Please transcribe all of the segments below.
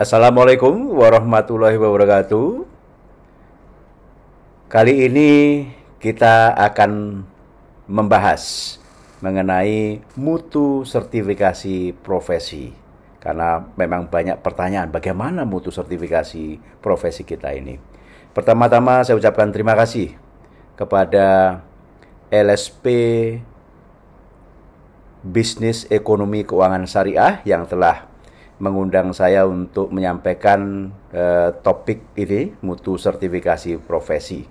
Assalamualaikum warahmatullahi wabarakatuh. Kali ini kita akan membahas mengenai mutu sertifikasi profesi. Karena memang banyak pertanyaan bagaimana mutu sertifikasi profesi kita ini. Pertama-tama saya ucapkan terima kasih kepada LSP Bisnis Ekonomi Keuangan Syariah yang telah mengundang saya untuk menyampaikan topik ini, mutu sertifikasi profesi.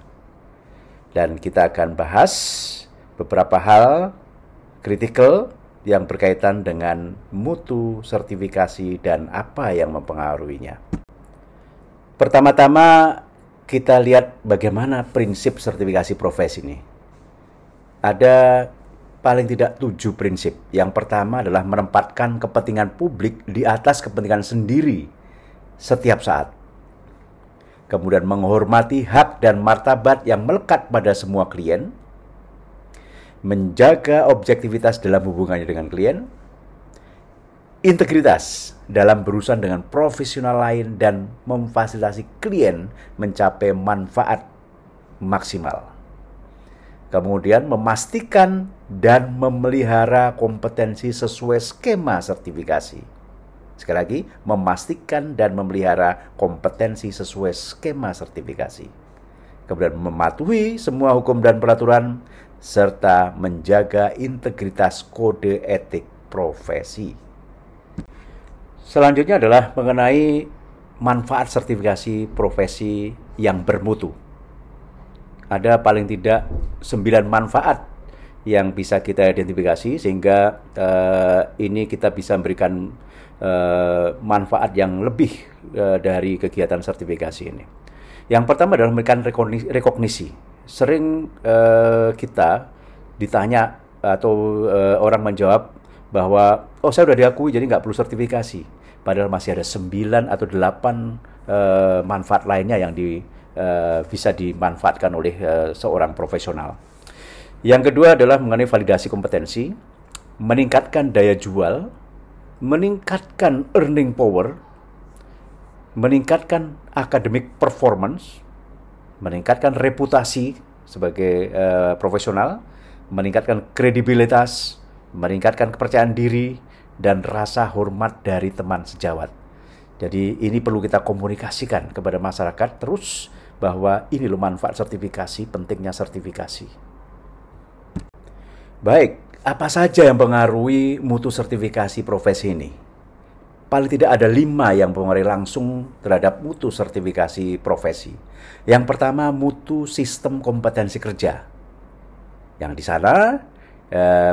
Dan kita akan bahas beberapa hal kritikal yang berkaitan dengan mutu sertifikasi dan apa yang mempengaruhinya. Pertama-tama kita lihat bagaimana prinsip sertifikasi profesi ini. Ada paling tidak 7 prinsip. Yang pertama adalah menempatkan kepentingan publik di atas kepentingan sendiri setiap saat. Kemudian menghormati hak dan martabat yang melekat pada semua klien. Menjaga objektivitas dalam hubungannya dengan klien. Integritas dalam berurusan dengan profesional lain dan memfasilitasi klien mencapai manfaat maksimal. Kemudian memastikan dan memelihara kompetensi sesuai skema sertifikasi. Sekali lagi, memastikan dan memelihara kompetensi sesuai skema sertifikasi. Kemudian mematuhi semua hukum dan peraturan, serta menjaga integritas kode etik profesi. Selanjutnya adalah mengenai manfaat sertifikasi profesi yang bermutu. Ada paling tidak 9 manfaat yang bisa kita identifikasi sehingga ini kita bisa memberikan manfaat yang lebih dari kegiatan sertifikasi ini. Yang pertama adalah memberikan rekognisi. Sering kita ditanya atau orang menjawab bahwa saya sudah diakui jadi nggak perlu sertifikasi. Padahal masih ada 9 atau 8 manfaat lainnya yang bisa dimanfaatkan oleh seorang profesional. Yang kedua adalah mengenai validasi kompetensi, meningkatkan daya jual, meningkatkan earning power, meningkatkan academic performance, meningkatkan reputasi sebagai profesional, meningkatkan kredibilitas, meningkatkan kepercayaan diri, dan rasa hormat dari teman sejawat. Jadi ini perlu kita komunikasikan kepada masyarakat terus bahwa ini loh manfaat sertifikasi, pentingnya sertifikasi. Baik, apa saja yang mempengaruhi mutu sertifikasi profesi ini? Paling tidak ada 5 yang mempengaruhi langsung terhadap mutu sertifikasi profesi. Yang pertama, mutu sistem kompetensi kerja. Yang di sana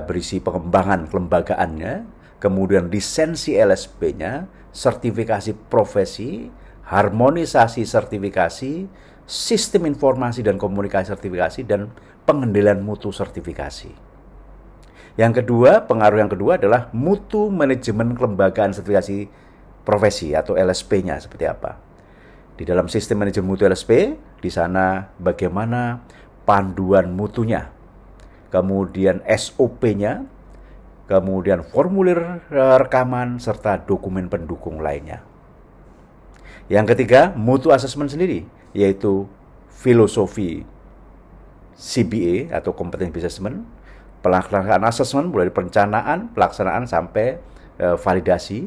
berisi pengembangan kelembagaannya, kemudian lisensi LSP-nya, sertifikasi profesi, harmonisasi sertifikasi, sistem informasi dan komunikasi sertifikasi, dan pengendalian mutu sertifikasi. Yang kedua, pengaruh yang kedua adalah mutu manajemen kelembagaan sertifikasi profesi atau LSP-nya seperti apa. Di dalam sistem manajemen mutu LSP, di sana bagaimana panduan mutunya, kemudian SOP-nya, kemudian formulir rekaman, serta dokumen pendukung lainnya. Yang ketiga, mutu assessment sendiri, yaitu filosofi CBA atau Competency Based Assessment, pelaksanaan assessment mulai dari perencanaan, pelaksanaan sampai validasi.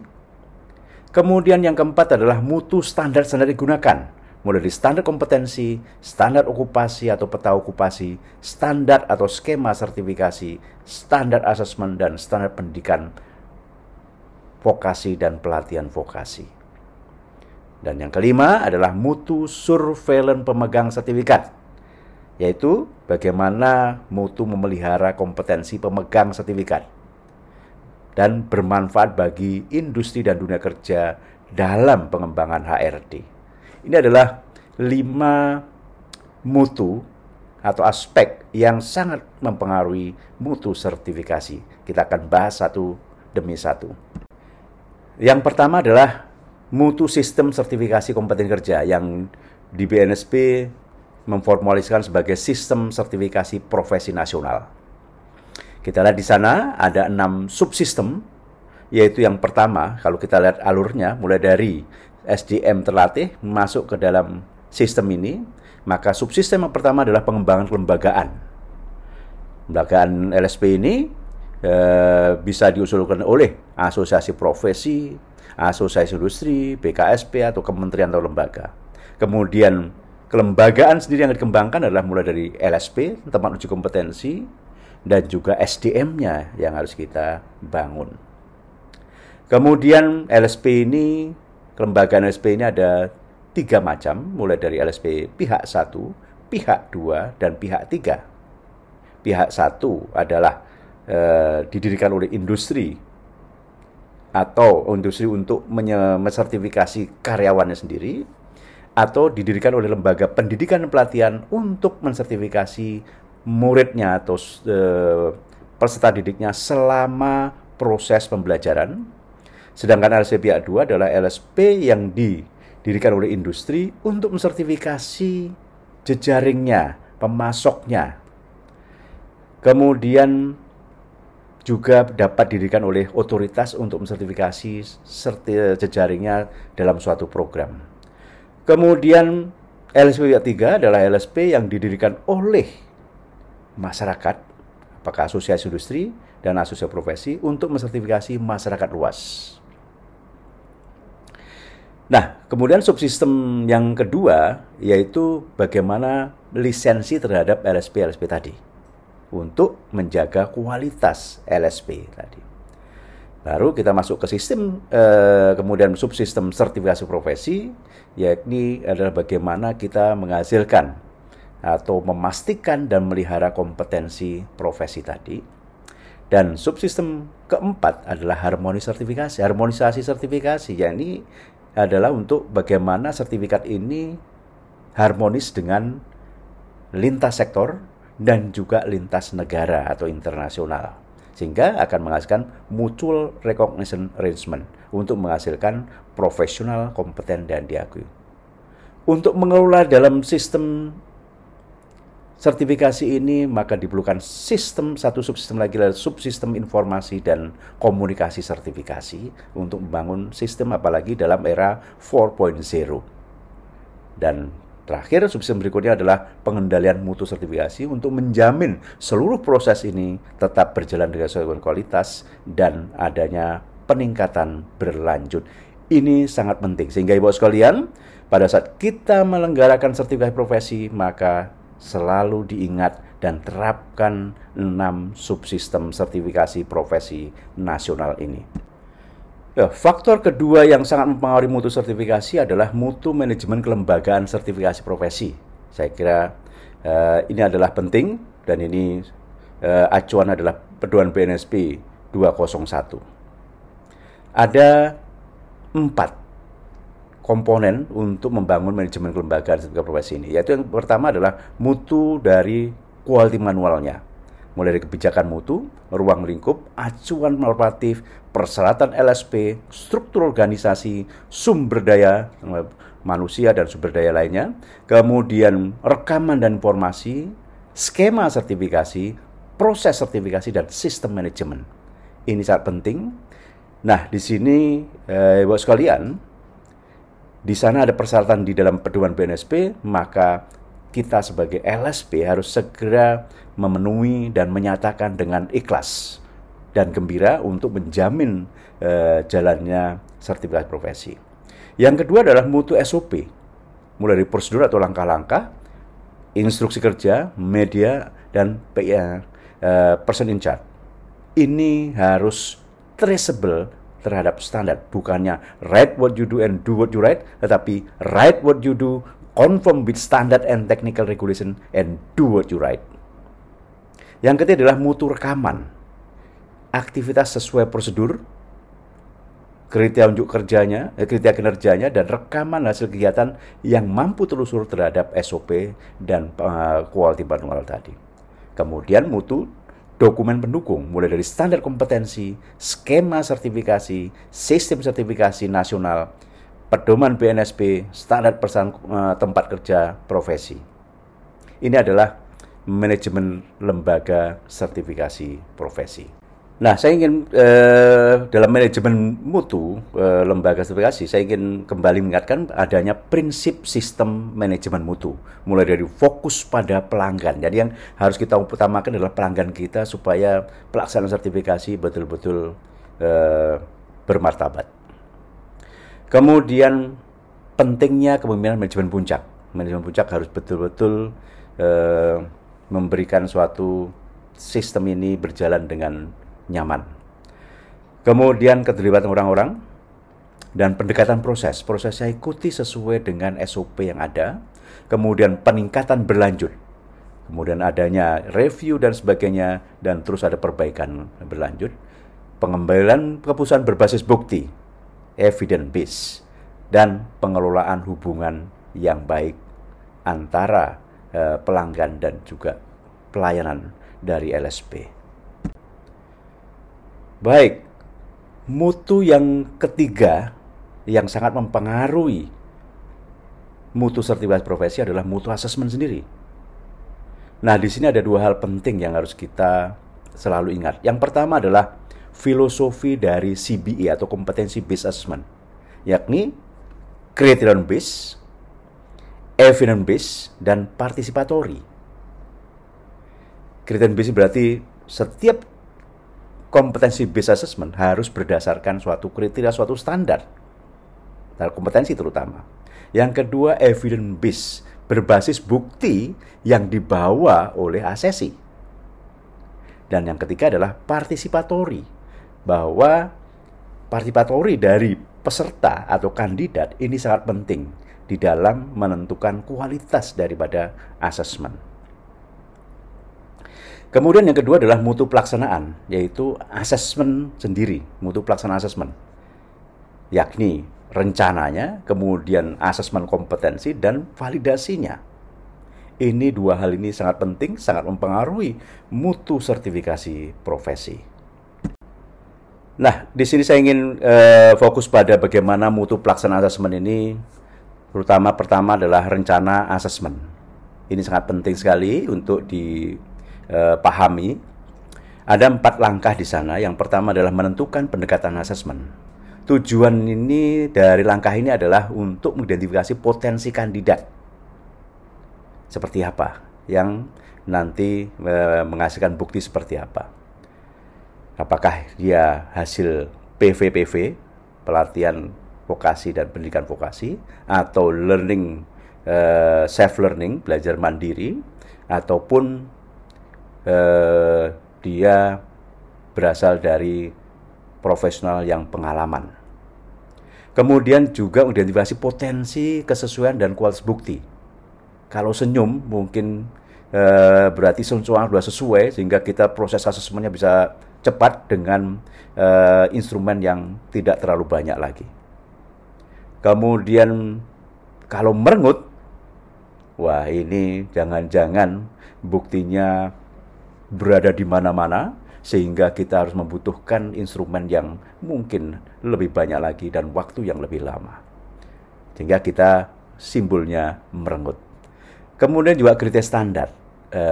Kemudian yang keempat adalah mutu standar-standar digunakan, mulai dari standar kompetensi, standar okupasi atau peta okupasi, standar atau skema sertifikasi, standar assessment, dan standar pendidikan vokasi dan pelatihan vokasi. Dan yang kelima adalah mutu surveillance pemegang sertifikat, yaitu bagaimana mutu memelihara kompetensi pemegang sertifikat dan bermanfaat bagi industri dan dunia kerja dalam pengembangan HRD. Ini adalah 5 mutu atau aspek yang sangat mempengaruhi mutu sertifikasi. Kita akan bahas satu demi satu. Yang pertama adalah mutu sistem sertifikasi kompetensi kerja yang di BNSP memformulasikan sebagai sistem sertifikasi profesi nasional. Kita lihat di sana ada 6 subsistem, yaitu yang pertama, kalau kita lihat alurnya, mulai dari SDM terlatih masuk ke dalam sistem ini, maka subsistem yang pertama adalah pengembangan kelembagaan. Kelembagaan LSP ini bisa diusulkan oleh asosiasi profesi, asosiasi industri, BKSP, atau kementerian atau lembaga. Kemudian kelembagaan sendiri yang dikembangkan adalah mulai dari LSP, tempat uji kompetensi, dan juga SDM-nya yang harus kita bangun. Kemudian kelembagaan LSP ini ada 3 macam, mulai dari LSP pihak 1, pihak 2, dan pihak 3. Pihak 1 adalah didirikan oleh industri atau industri untuk mensertifikasi karyawannya sendiri, atau didirikan oleh lembaga pendidikan dan pelatihan untuk mensertifikasi muridnya atau peserta didiknya selama proses pembelajaran. Sedangkan LSP pihak 2 adalah LSP yang didirikan oleh industri untuk mensertifikasi jejaringnya, pemasoknya. Kemudian juga dapat didirikan oleh otoritas untuk mensertifikasi jejaringnya dalam suatu program. Kemudian LSP pihak 3 adalah LSP yang didirikan oleh masyarakat, apakah asosiasi industri dan asosiasi profesi, untuk mensertifikasi masyarakat luas. Nah, kemudian subsistem yang kedua yaitu bagaimana lisensi terhadap LSP tadi untuk menjaga kualitas LSP tadi. Baru kita masuk ke sistem, kemudian subsistem sertifikasi profesi, yakni adalah bagaimana kita menghasilkan atau memastikan dan melihara kompetensi profesi tadi. Dan subsistem keempat adalah harmonisasi sertifikasi, yakni adalah untuk bagaimana sertifikat ini harmonis dengan lintas sektor dan juga lintas negara atau internasional, sehingga akan menghasilkan mutual recognition arrangement untuk menghasilkan profesional, kompeten, dan diakui. Untuk mengelola dalam sistem sertifikasi ini, maka diperlukan satu subsistem lagi, subsistem informasi dan komunikasi sertifikasi untuk membangun sistem, apalagi dalam era 4.0. Dan terakhir, subsistem berikutnya adalah pengendalian mutu sertifikasi untuk menjamin seluruh proses ini tetap berjalan dengan sesuai kualitas dan adanya peningkatan berlanjut. Ini sangat penting, sehingga Ibu sekalian, pada saat kita menyelenggarakan sertifikasi profesi, maka selalu diingat dan terapkan 6 subsistem sertifikasi profesi nasional ini. Faktor kedua yang sangat mempengaruhi mutu sertifikasi adalah mutu manajemen kelembagaan sertifikasi profesi. Saya kira ini adalah penting, dan ini acuan adalah pedoman BNSP 201. Ada 4 komponen untuk membangun manajemen kelembagaan sertifikasi profesi ini, yaitu yang pertama adalah mutu dari quality manualnya, mulai dari kebijakan mutu, ruang lingkup, acuan normatif, persyaratan LSP, struktur organisasi, sumber daya manusia dan sumber daya lainnya, kemudian rekaman dan informasi, skema sertifikasi, proses sertifikasi, dan sistem manajemen. Ini sangat penting. Nah, di sini Ibu sekalian, di sana ada persyaratan di dalam pedoman BNSP, maka kita sebagai LSP harus segera memenuhi dan menyatakan dengan ikhlas dan gembira untuk menjamin jalannya sertifikasi profesi. Yang kedua adalah mutu SOP, mulai dari prosedur atau langkah-langkah, instruksi kerja, media, dan person in charge. Ini harus traceable terhadap standar, bukannya write what you do and do what you write, tetapi write what you do, conform with standard and technical regulation, and do what you write. Yang ketiga adalah mutu rekaman, aktivitas sesuai prosedur, kriteria unjuk kerjanya, kriteria kinerjanya, dan rekaman hasil kegiatan yang mampu telusur terhadap SOP dan quality manual tadi. Kemudian mutu dokumen pendukung, mulai dari standar kompetensi, skema sertifikasi, sistem sertifikasi nasional, pedoman BNSP, standar tempat kerja profesi. Ini adalah manajemen lembaga sertifikasi profesi. Nah, saya ingin dalam manajemen mutu lembaga sertifikasi, saya ingin kembali mengingatkan adanya prinsip sistem manajemen mutu, mulai dari fokus pada pelanggan. Jadi yang harus kita utamakan adalah pelanggan kita supaya pelaksanaan sertifikasi betul-betul bermartabat. Kemudian pentingnya kepemimpinan manajemen puncak. Manajemen puncak harus betul-betul memberikan suatu sistem ini berjalan dengan nyaman. Kemudian keterlibatan orang-orang dan pendekatan proses. Prosesnya ikuti sesuai dengan SOP yang ada. Kemudian peningkatan berlanjut. Kemudian adanya review dan sebagainya, dan terus ada perbaikan berlanjut. Pengembalian keputusan berbasis bukti, evidence based, dan pengelolaan hubungan yang baik antara pelanggan dan juga pelayanan dari LSP. Baik, mutu yang ketiga yang sangat mempengaruhi mutu sertifikasi profesi adalah mutu asesmen sendiri. Nah, di sini ada dua hal penting yang harus kita selalu ingat. Yang pertama adalah filosofi dari CBE atau Competency Based Assessment, yakni criterion based, evidence based, dan participatory. Criterion based berarti setiap kompetensi based assessment harus berdasarkan suatu kriteria, suatu standar dalam kompetensi terutama. Yang kedua, evidence based, berbasis bukti yang dibawa oleh asesi. Dan yang ketiga adalah participatory, bahwa participatory dari peserta atau kandidat ini sangat penting di dalam menentukan kualitas daripada asesmen. Kemudian yang kedua adalah mutu pelaksanaan, yaitu asesmen sendiri, mutu pelaksanaan asesmen, yakni rencananya, kemudian asesmen kompetensi, dan validasinya. Ini dua hal ini sangat penting, sangat mempengaruhi mutu sertifikasi profesi. Nah, di sini saya ingin fokus pada bagaimana mutu pelaksanaan asesmen ini, terutama pertama adalah rencana asesmen. Ini sangat penting sekali untuk pahami. Ada 4 langkah di sana. Yang pertama adalah menentukan pendekatan asesmen. Tujuan ini dari langkah ini adalah untuk mengidentifikasi potensi kandidat seperti apa yang nanti menghasilkan bukti seperti apa. Apakah dia hasil PVPV, pelatihan vokasi dan pendidikan vokasi, atau learning self learning, belajar mandiri, ataupun dia berasal dari profesional yang pengalaman. Kemudian juga mengidentifikasi potensi kesesuaian dan kualitas bukti. Kalau senyum mungkin berarti semua sudah sesuai, sehingga kita proses asesmennya bisa cepat dengan instrumen yang tidak terlalu banyak lagi. Kemudian kalau merengut, wah ini jangan-jangan buktinya berada di mana-mana, sehingga kita harus membutuhkan instrumen yang mungkin lebih banyak lagi dan waktu yang lebih lama, sehingga kita simbolnya merengut. Kemudian juga kriteria standar,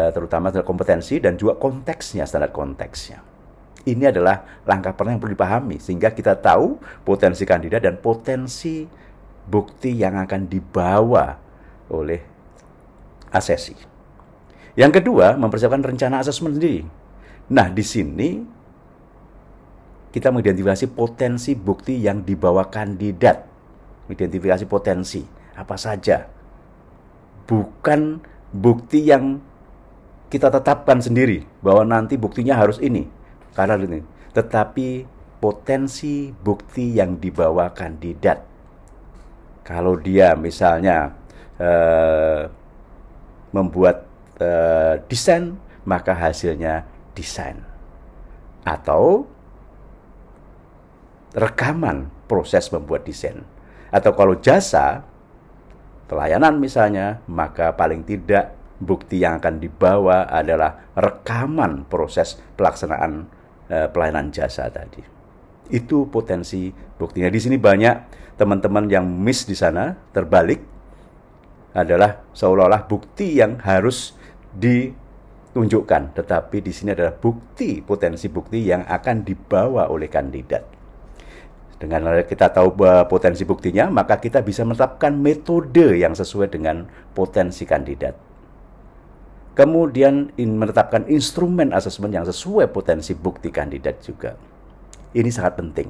terutama kompetensi dan juga konteksnya, standar konteksnya. Ini adalah langkah pertama yang perlu dipahami, sehingga kita tahu potensi kandidat dan potensi bukti yang akan dibawa oleh asesi. Yang kedua, mempersiapkan rencana asesmen sendiri. Nah, di sini kita mengidentifikasi potensi bukti yang dibawa kandidat. Identifikasi potensi apa saja. Bukan bukti yang kita tetapkan sendiri bahwa nanti buktinya harus ini, karena ini, tetapi potensi bukti yang dibawa kandidat. Kalau dia misalnya membuat desain, maka hasilnya desain. Atau rekaman proses membuat desain. Atau kalau jasa, pelayanan misalnya, maka paling tidak bukti yang akan dibawa adalah rekaman proses pelaksanaan pelayanan jasa tadi. Itu potensi buktinya. Di sini banyak teman-teman yang miss di sana, terbalik, adalah seolah-olah bukti yang harus tunjukkan, tetapi di sini adalah bukti, potensi bukti yang akan dibawa oleh kandidat. Dengan kita tahu potensi buktinya, maka kita bisa menetapkan metode yang sesuai dengan potensi kandidat. Kemudian menetapkan instrumen asesmen yang sesuai potensi bukti kandidat juga. Ini sangat penting.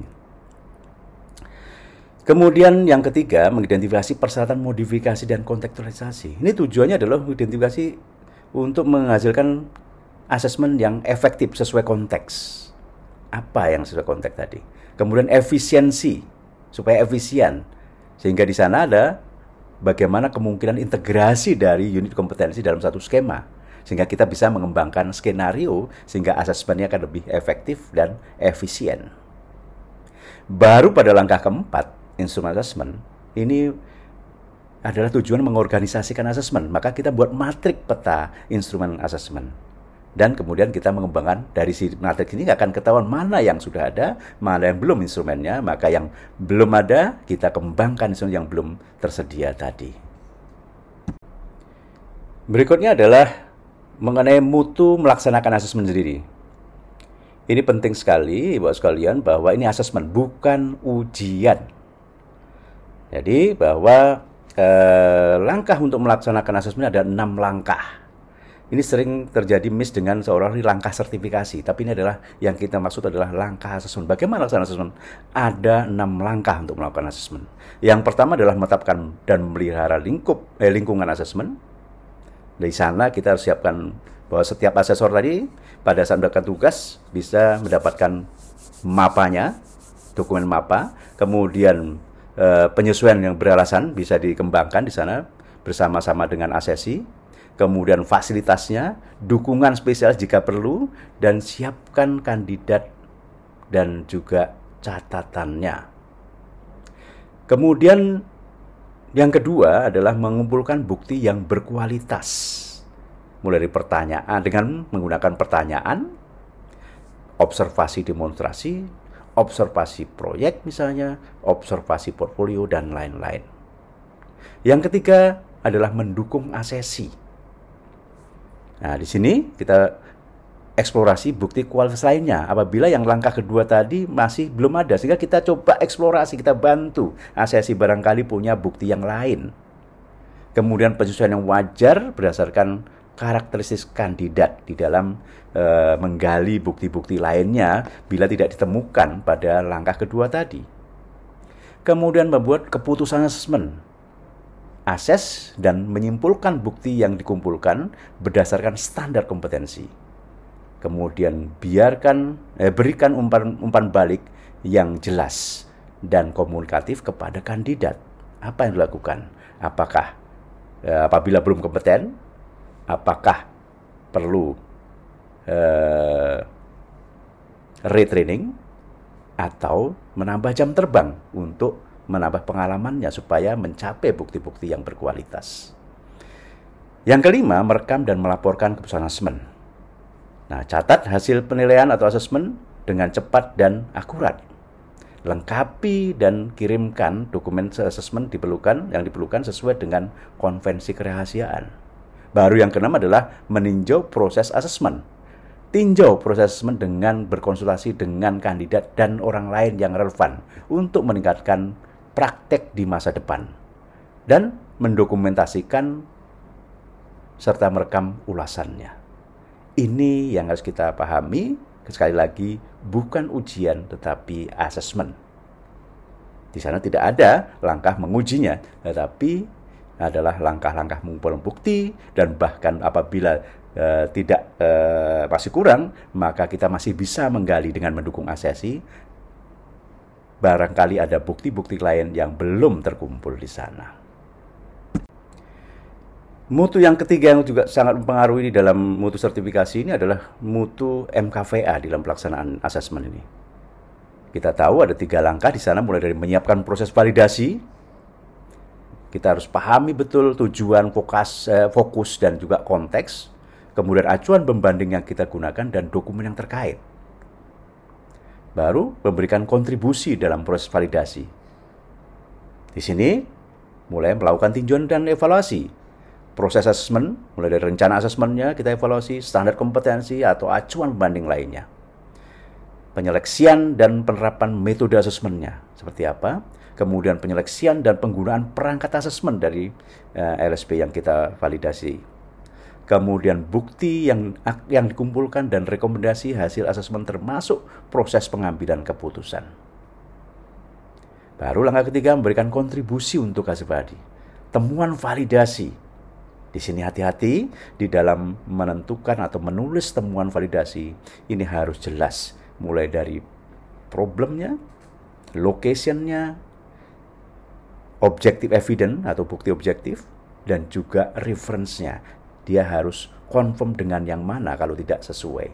Kemudian yang ketiga, mengidentifikasi persyaratan modifikasi dan kontekstualisasi. Ini tujuannya adalah mengidentifikasi untuk menghasilkan asesmen yang efektif sesuai konteks. Apa yang sesuai konteks tadi? Kemudian efisiensi, supaya efisien. Sehingga di sana ada bagaimana kemungkinan integrasi dari unit kompetensi dalam satu skema. Sehingga kita bisa mengembangkan skenario sehingga asesmennya akan lebih efektif dan efisien. Baru pada langkah keempat, instrumen asesmen, ini adalah tujuan mengorganisasikan asesmen. Maka kita buat matrik peta instrumen asesmen. Dan kemudian kita mengembangkan dari si matrik ini akan ketahuan mana yang sudah ada, mana yang belum instrumennya. Maka yang belum ada, kita kembangkan instrumen yang belum tersedia tadi. Berikutnya adalah mengenai mutu melaksanakan asesmen sendiri. Ini penting sekali, Bapak sekalian, bahwa ini asesmen, bukan ujian. Jadi bahwa langkah untuk melaksanakan asesmen ada 6 langkah. Ini sering terjadi miss dengan seorang langkah sertifikasi, tapi ini adalah yang kita maksud adalah langkah asesmen. Bagaimana melaksanakan asesmen? Ada 6 langkah untuk melakukan asesmen. Yang pertama adalah menetapkan dan memelihara lingkungan asesmen. Dari sana kita harus siapkan bahwa setiap asesor tadi pada saat mendapatkan tugas bisa mendapatkan mapanya, dokumen mapa, kemudian penyesuaian yang beralasan bisa dikembangkan di sana bersama-sama dengan asesi, kemudian fasilitasnya, dukungan spesial jika perlu, dan siapkan kandidat dan juga catatannya. Kemudian yang kedua adalah mengumpulkan bukti yang berkualitas. Mulai dari pertanyaan, dengan menggunakan pertanyaan, observasi demonstrasi, observasi proyek misalnya, observasi portfolio, dan lain-lain. Yang ketiga adalah mendukung asesi. Nah, di sini kita eksplorasi bukti kualitas lainnya. Apabila yang langkah kedua tadi masih belum ada, sehingga kita coba eksplorasi, kita bantu asesi barangkali punya bukti yang lain. Kemudian penyesuaian yang wajar berdasarkan karakteristik kandidat di dalam menggali bukti-bukti lainnya bila tidak ditemukan pada langkah kedua tadi. Kemudian membuat keputusan asesmen. Ases dan menyimpulkan bukti yang dikumpulkan berdasarkan standar kompetensi. Kemudian berikan umpan balik yang jelas dan komunikatif kepada kandidat. Apa yang dilakukan? Apakah apabila belum kompeten, apakah perlu retraining atau menambah jam terbang untuk menambah pengalamannya supaya mencapai bukti-bukti yang berkualitas. Yang kelima, merekam dan melaporkan keputusan asesmen. Nah, catat hasil penilaian atau asesmen dengan cepat dan akurat. Lengkapi dan kirimkan dokumen asesmen yang diperlukan sesuai dengan konvensi kerahasiaan. Baru yang keenam adalah meninjau proses asesmen. Tinjau proses asesmen dengan berkonsultasi dengan kandidat dan orang lain yang relevan untuk meningkatkan praktek di masa depan dan mendokumentasikan serta merekam ulasannya. Ini yang harus kita pahami, sekali lagi bukan ujian tetapi asesmen. Di sana tidak ada langkah mengujinya, tetapi adalah langkah-langkah mengumpulkan bukti, dan bahkan apabila masih kurang, maka kita masih bisa menggali dengan mendukung asesi. Barangkali ada bukti-bukti lain yang belum terkumpul di sana. Mutu yang ketiga yang juga sangat mempengaruhi di dalam mutu sertifikasi ini adalah mutu MKVA di dalam pelaksanaan asesmen ini. Kita tahu ada 3 langkah di sana, mulai dari menyiapkan proses validasi. Kita harus pahami betul tujuan, fokus dan juga konteks. Kemudian acuan pembanding yang kita gunakan dan dokumen yang terkait. Baru memberikan kontribusi dalam proses validasi. Di sini mulai melakukan tinjauan dan evaluasi. proses asesmen, mulai dari rencana asesmennya kita evaluasi, standar kompetensi atau acuan pembanding lainnya. Penyeleksian dan penerapan metode asesmennya seperti apa, kemudian penyeleksian dan penggunaan perangkat asesmen dari LSP yang kita validasi. Kemudian bukti yang dikumpulkan dan rekomendasi hasil asesmen termasuk proses pengambilan keputusan. Baru langkah ketiga, memberikan kontribusi untuk hasil tadi. Temuan validasi. Di sini hati-hati di dalam menentukan atau menulis temuan validasi. Ini harus jelas, mulai dari problemnya, location-nya, objective evidence atau bukti objektif, dan juga reference-nya. Dia harus confirm dengan yang mana kalau tidak sesuai.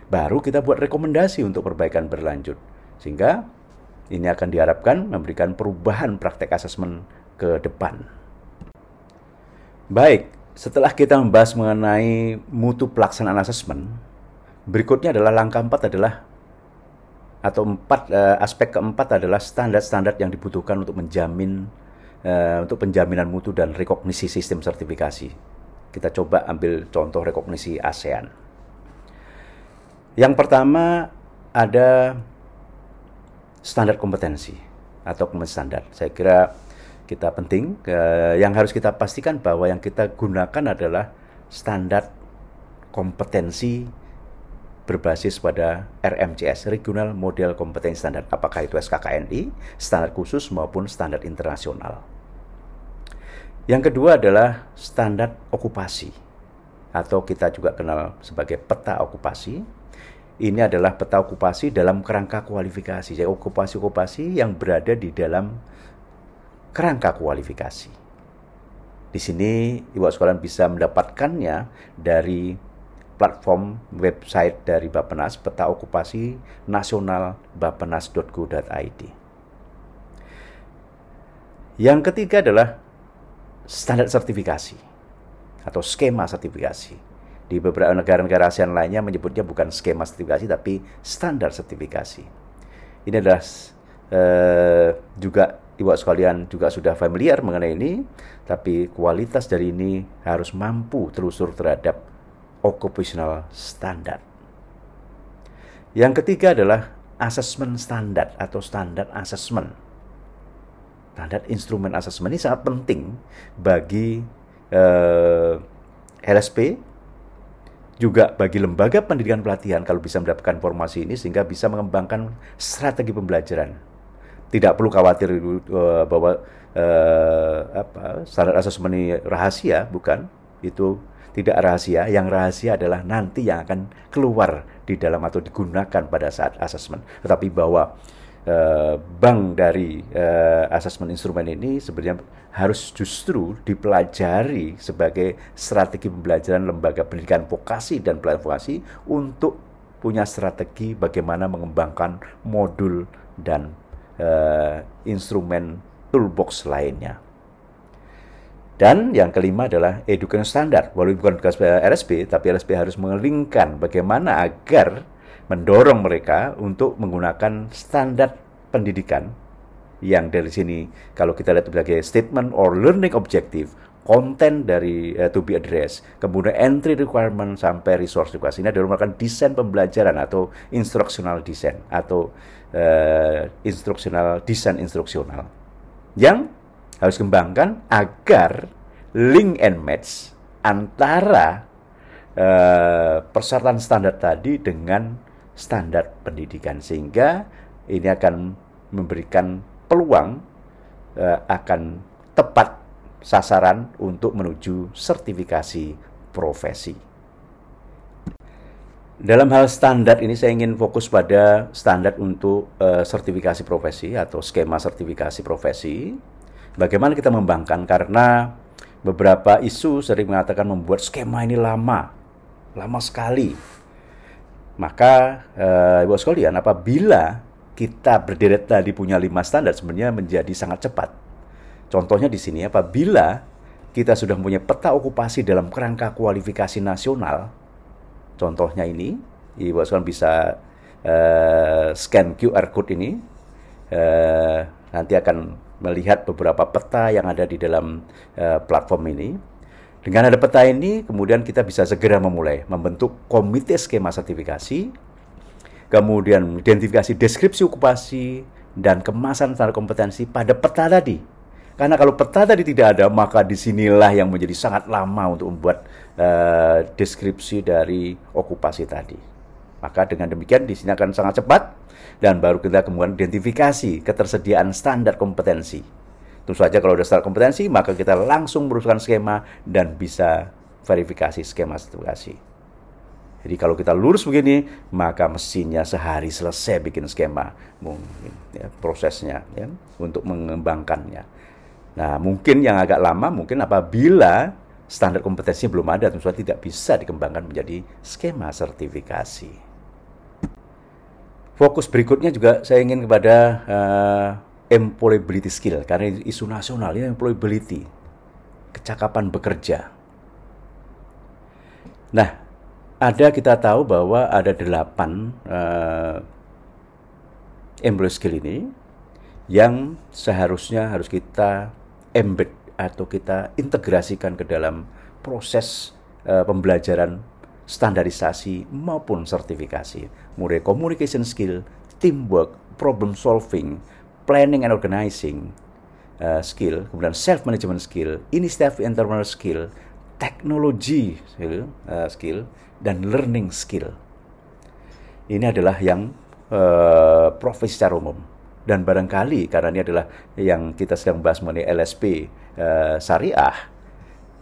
Baru kita buat rekomendasi untuk perbaikan berlanjut. Sehingga ini akan diharapkan memberikan perubahan praktek asesmen ke depan. Baik, setelah kita membahas mengenai mutu pelaksanaan asesmen, berikutnya adalah langkah 4 adalah aspek keempat adalah standar-standar yang dibutuhkan untuk untuk penjaminan mutu dan rekognisi sistem sertifikasi. Kita coba ambil contoh rekognisi ASEAN. Yang pertama ada standar kompetensi atau kompetensi standar. Saya kira kita penting, yang harus kita pastikan bahwa yang kita gunakan adalah standar kompetensi berbasis pada RMCS, Regional Model Kompetensi Standar. Apakah itu SKKNI, standar khusus maupun standar internasional. Yang kedua adalah standar okupasi, atau kita juga kenal sebagai peta okupasi. Ini adalah peta okupasi dalam kerangka kualifikasi. Jadi okupasi-okupasi yang berada di dalam kerangka kualifikasi. Di sini Ibu sekalian bisa mendapatkannya dari platform website dari Bappenas, peta okupasi nasional bappenas.go.id. Yang ketiga adalah standar sertifikasi atau skema sertifikasi. Di beberapa negara-negara ASEAN lainnya menyebutnya bukan skema sertifikasi tapi standar sertifikasi. Ini adalah juga Ibu sekalian juga sudah familiar mengenai ini, tapi kualitas dari ini harus mampu telusur terhadap occupational standard. Yang ketiga adalah assessment standard atau standar assessment. Standar instrumen asesmen ini sangat penting bagi LSP, juga bagi lembaga pendidikan pelatihan kalau bisa mendapatkan informasi ini sehingga bisa mengembangkan strategi pembelajaran. Tidak perlu khawatir bahwa standar asesmen ini rahasia, bukan. Itu tidak rahasia. Yang rahasia adalah nanti yang akan keluar di dalam atau digunakan pada saat asesmen. Tetapi bahwa bank dari asesmen instrumen ini sebenarnya harus justru dipelajari sebagai strategi pembelajaran lembaga pendidikan vokasi dan pelatihan vokasi untuk punya strategi bagaimana mengembangkan modul dan instrumen toolbox lainnya. Dan yang kelima adalah education standard. Walaupun bukan tugas LSP, tapi LSP harus mengelingkan bagaimana agar mendorong mereka untuk menggunakan standar pendidikan yang dari sini kalau kita lihat sebagai statement or learning objective, konten dari to be addressed, kemudian entry requirement sampai resource request. Ini adalah merupakan desain pembelajaran atau instructional design atau instructional design instruksional yang harus kembangkan agar link and match antara persyaratan standar tadi dengan standar pendidikan, sehingga ini akan memberikan peluang akan tepat sasaran untuk menuju sertifikasi profesi. Dalam hal standar ini saya ingin fokus pada standar untuk sertifikasi profesi atau skema sertifikasi profesi. Bagaimana kita mengembangkan, karena beberapa isu sering mengatakan membuat skema ini lama sekali. Maka Ibu sekalian, apabila kita berderet tadi punya 5 standar, sebenarnya menjadi sangat cepat. Contohnya di sini, apabila kita sudah mempunyai peta okupasi dalam kerangka kualifikasi nasional, contohnya ini, Ibu sekalian bisa scan QR code ini, nanti akan melihat beberapa peta yang ada di dalam platform ini. Dengan ada peta ini, kemudian kita bisa segera memulai membentuk komite skema sertifikasi, kemudian identifikasi deskripsi okupasi, dan kemasan standar kompetensi pada peta tadi. Karena kalau peta tadi tidak ada, maka disinilah yang menjadi sangat lama untuk membuat deskripsi dari okupasi tadi. Maka dengan demikian di sini akan sangat cepat, dan baru kita kemudian identifikasi ketersediaan standar kompetensi. Tentu saja kalau ada standar kompetensi, maka kita langsung merumuskan skema dan bisa verifikasi skema sertifikasi. Jadi kalau kita lurus begini, maka mesinnya sehari selesai bikin skema, mungkin ya, prosesnya ya, untuk mengembangkannya. Nah, mungkin yang agak lama, mungkin apabila standar kompetensi belum ada, tentu saja tidak bisa dikembangkan menjadi skema sertifikasi. Fokus berikutnya juga saya ingin kepada employability skill, karena isu nasional ini employability, kecakapan bekerja. Nah, kita tahu bahwa ada 8 employee skill ini yang seharusnya harus kita embed atau kita integrasikan ke dalam proses pembelajaran standarisasi maupun sertifikasi. Mulai communication skill, teamwork, problem solving, planning and organizing skill, kemudian self-management skill, initiative entrepreneur skill, technology skill, dan learning skill. Ini adalah yang profesi secara umum. Dan barangkali karena ini adalah yang kita sedang bahas mengenai LSP syariah,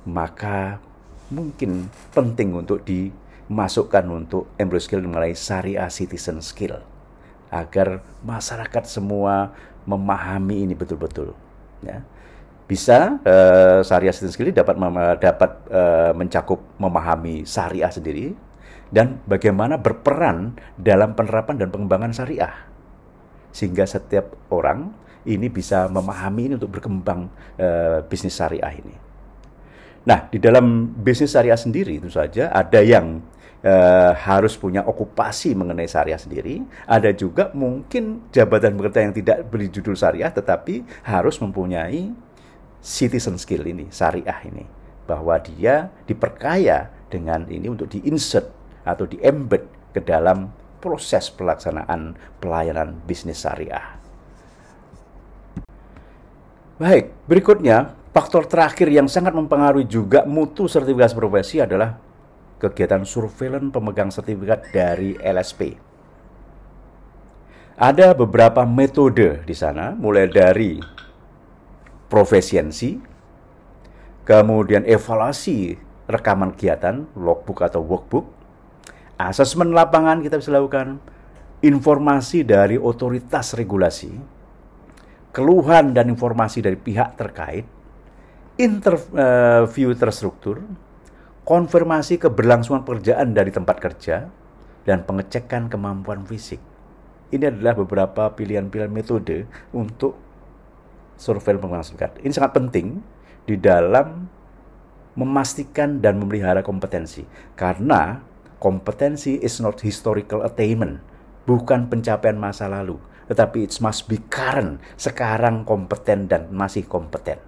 maka mungkin penting untuk dimasukkan untuk employee skill mengenai syariah citizen skill, agar masyarakat semua memahami ini betul-betul. Ya. Bisa syariah citizen skill dapat mencakup memahami syariah sendiri dan bagaimana berperan dalam penerapan dan pengembangan syariah, sehingga setiap orang ini bisa memahami ini untuk berkembang bisnis syariah ini. Nah, di dalam bisnis syariah sendiri itu saja ada yang harus punya okupasi mengenai syariah sendiri. Ada juga mungkin jabatan bekerja yang tidak beri judul syariah, tetapi harus mempunyai citizen skill ini, syariah ini. Bahwa dia diperkaya dengan ini untuk di-insert atau di-embed ke dalam proses pelaksanaan pelayanan bisnis syariah. Baik, berikutnya, faktor terakhir yang sangat mempengaruhi juga mutu sertifikasi profesi adalah kegiatan surveillance pemegang sertifikat dari LSP. Ada beberapa metode di sana, mulai dari profesiensi, kemudian evaluasi rekaman kegiatan, logbook atau workbook, asesmen lapangan kita bisa lakukan, informasi dari otoritas regulasi, keluhan dan informasi dari pihak terkait, interview terstruktur, konfirmasi keberlangsungan pekerjaan dari tempat kerja, dan pengecekan kemampuan fisik. Ini adalah beberapa pilihan-pilihan metode untuk survei pemegang sertifikat. Ini sangat penting di dalam memastikan dan memelihara kompetensi. Karena kompetensi is not historical attainment, bukan pencapaian masa lalu, tetapi it must be current, sekarang kompeten dan masih kompeten.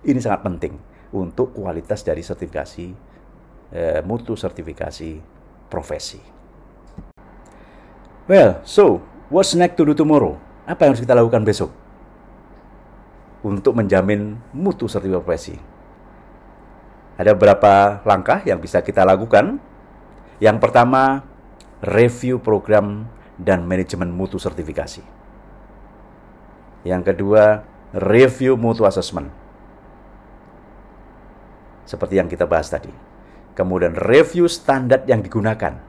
Ini sangat penting untuk kualitas dari sertifikasi mutu sertifikasi profesi. Well, so what's next to do tomorrow? Apa yang harus kita lakukan besok untuk menjamin mutu sertifikasi profesi? Ada beberapa langkah yang bisa kita lakukan. Yang pertama, review program dan manajemen mutu sertifikasi. Yang kedua, review mutu assessment, seperti yang kita bahas tadi. Kemudian review standar yang digunakan.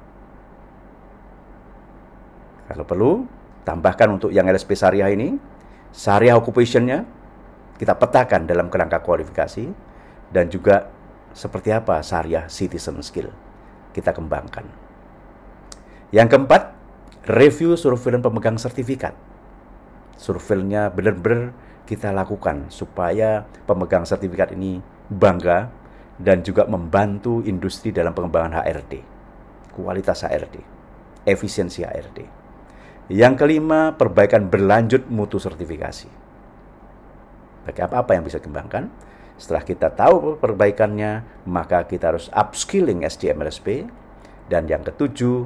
Kalau perlu, tambahkan untuk yang LSP syariah ini, syariah occupation-nya kita petakan dalam kerangka kualifikasi, dan juga seperti apa syariah citizen skill kita kembangkan. Yang keempat, review surveillance pemegang sertifikat. Surveillance-nya benar-benar kita lakukan supaya pemegang sertifikat ini bangga dan juga membantu industri dalam pengembangan HRD, kualitas HRD, efisiensi HRD. Yang kelima, perbaikan berlanjut mutu sertifikasi. Bagi apa yang bisa dikembangkan? Setelah kita tahu perbaikannya, maka kita harus upskilling SDM LSP. Dan yang ketujuh,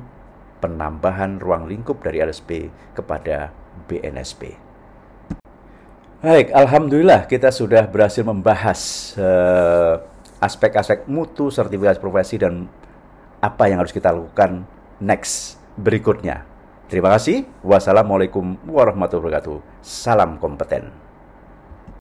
penambahan ruang lingkup dari LSP kepada BNSP. Baik, alhamdulillah kita sudah berhasil membahas aspek-aspek mutu sertifikasi profesi dan apa yang harus kita lakukan next berikutnya. Terima kasih. Wassalamualaikum warahmatullahi wabarakatuh. Salam kompeten.